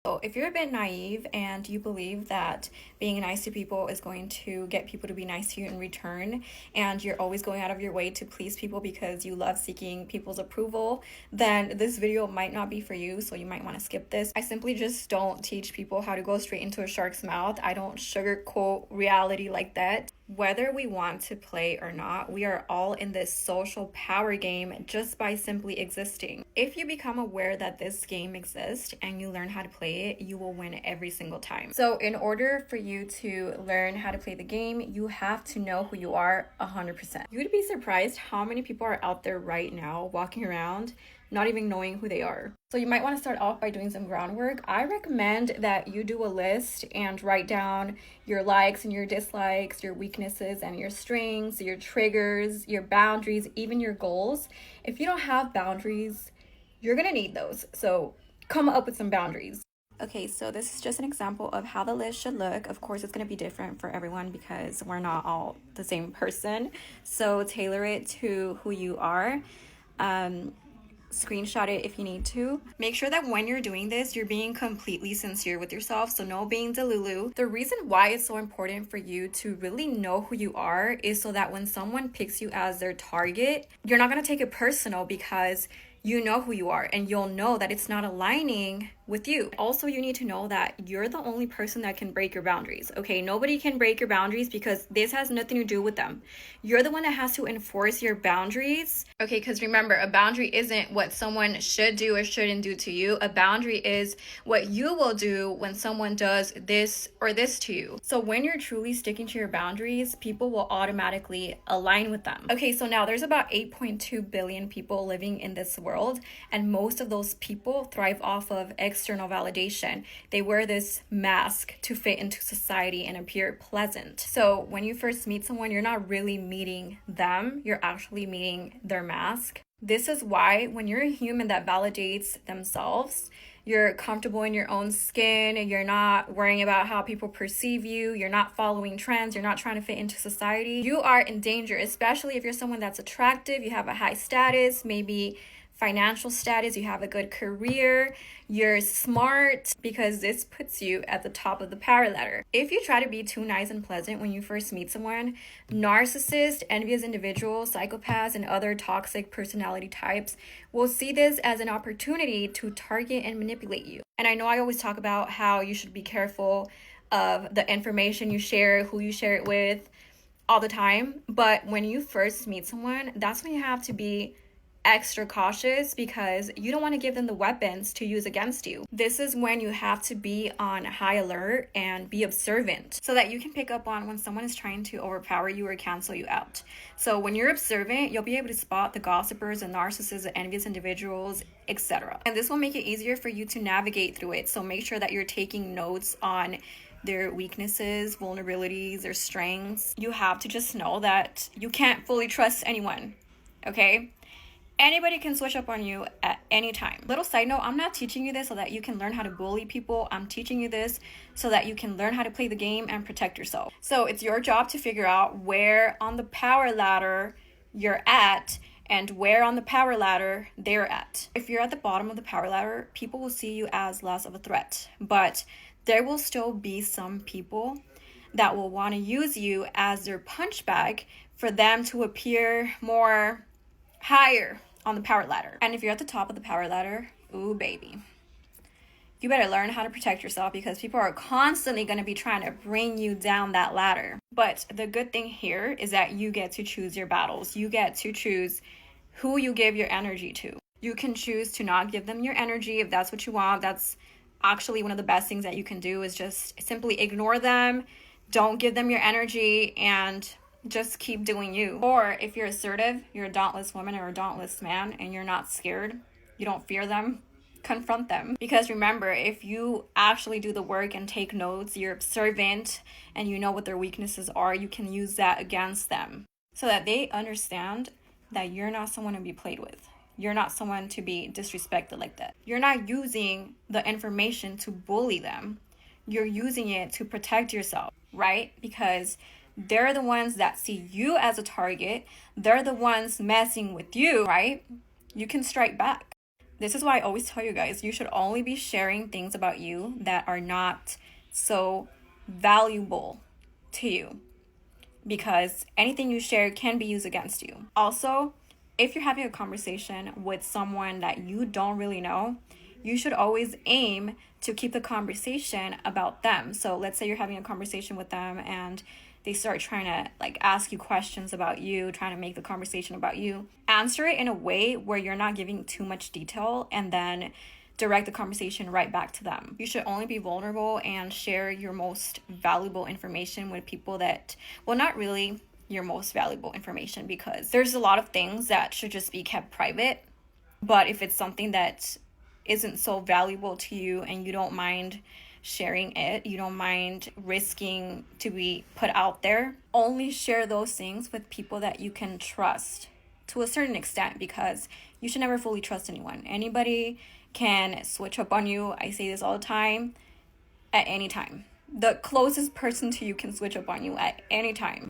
So if you're a bit naive and you believe that being nice to people is going to get people to be nice to you in return, and you're always going out of your way to please people because you love seeking people's approval, then this video might not be for you, so you might want to skip this. I simply just don't teach people how to go straight into a shark's mouth. I don't sugarcoat reality like that. Whether we want to play or not, we are all in this social power game just by simply existing. If you become aware that this game exists and you learn how to play it, you will win every single time. So in order for you to learn how to play the game, you have to know who you are 100%. You'd be surprised how many people are out there right now walking around not even knowing who they are. So you might want to start off by doing some groundwork. I recommend that you do a list and write down your likes and your dislikes, your weaknesses and your strengths, your triggers, your boundaries, even your goals. If you don't have boundaries, you're gonna need those. So come up with some boundaries. Okay, so this is just an example of how the list should look. Of course, it's going to be different for everyone because we're not all the same person. So tailor it to who you are. Screenshot it if you need to. Make sure that when you're doing this, you're being completely sincere with yourself, so no being delulu. The reason why it's so important for you to really know who you are is so that when someone picks you as their target, you're not going to take it personal because you know who you are and you'll know that it's not aligning with you. Also, you need to know that you're the only person that can break your boundaries, okay? Nobody can break your boundaries because this has nothing to do with them. You're the one that has to enforce your boundaries, okay? Because remember, a boundary isn't what someone should do or shouldn't do to you. A boundary is what you will do when someone does this or this to you. So when you're truly sticking to your boundaries, people will automatically align with them. Okay, so now there's about 8.2 billion people living in this world, and most of those people thrive off of external validation. They wear this mask to fit into society and appear pleasant. So when you first meet someone, you're not really meeting them, you're actually meeting their mask. This is why when you're a human that validates themselves, you're comfortable in your own skin, you're not worrying about how people perceive you, you're not following trends, you're not trying to fit into society, you are in danger, especially if you're someone that's attractive, you have a high status, maybe financial status, you have a good career, you're smart, because this puts you at the top of the power ladder. If you try to be too nice and pleasant when you first meet someone, narcissists, envious individuals, psychopaths, and other toxic personality types will see this as an opportunity to target and manipulate you. And I know I always talk about how you should be careful of the information you share, who you share it with, all the time. But when you first meet someone, that's when you have to be extra cautious because you don't want to give them the weapons to use against you. This is when you have to be on high alert and be observant so that you can pick up on when someone is trying to overpower you or cancel you out. So when you're observant, you'll be able to spot the gossipers, the narcissists, the envious individuals, etc. And this will make it easier for you to navigate through it. So make sure that you're taking notes on their weaknesses, vulnerabilities, their strengths. You have to just know that you can't fully trust anyone, okay? Anybody can switch up on you at any time. Little side note, I'm not teaching you this so that you can learn how to bully people. I'm teaching you this so that you can learn how to play the game and protect yourself. So it's your job to figure out where on the power ladder you're at and where on the power ladder they're at. If you're at the bottom of the power ladder, people will see you as less of a threat. But there will still be some people that will want to use you as their punch bag for them to appear more higher on the power ladder. And if you're at the top of the power ladder, ooh baby, you better learn how to protect yourself because people are constantly going to be trying to bring you down that ladder. But the good thing here is that you get to choose your battles. You get to choose who you give your energy to. You can choose to not give them your energy if that's what you want. That's actually one of the best things that you can do is just simply ignore them. Don't give them your energy and just keep doing you. Or if you're assertive, you're a dauntless woman or a dauntless man and you're not scared, you don't fear them, confront them. Because remember, if you actually do the work and take notes, you're observant and you know what their weaknesses are, you can use that against them so that they understand that you're not someone to be played with. You're not someone to be disrespected like that. You're not using the information to bully them. You're using it to protect yourself, right? Because they're the ones that see you as a target. They're the ones messing with you, right? You can strike back. This is why I always tell you guys, you should only be sharing things about you that are not so valuable to you, because anything you share can be used against you. Also, if you're having a conversation with someone that you don't really know, you should always aim to keep the conversation about them. So let's say you're having a conversation with them and they start trying to like ask you questions about you, trying to make the conversation about you. Answer it in a way where you're not giving too much detail and then direct the conversation right back to them. You should only be vulnerable and share your most valuable information with people that, well, not really your most valuable information, because there's a lot of things that should just be kept private. But if it's something that isn't so valuable to you and you don't mind sharing it, you don't mind risking to be put out there, only share those things with people that you can trust to a certain extent, because you should never fully trust anyone. Anybody can switch up on you. I say this all the time, at any time. The closest person to you can switch up on you at any time.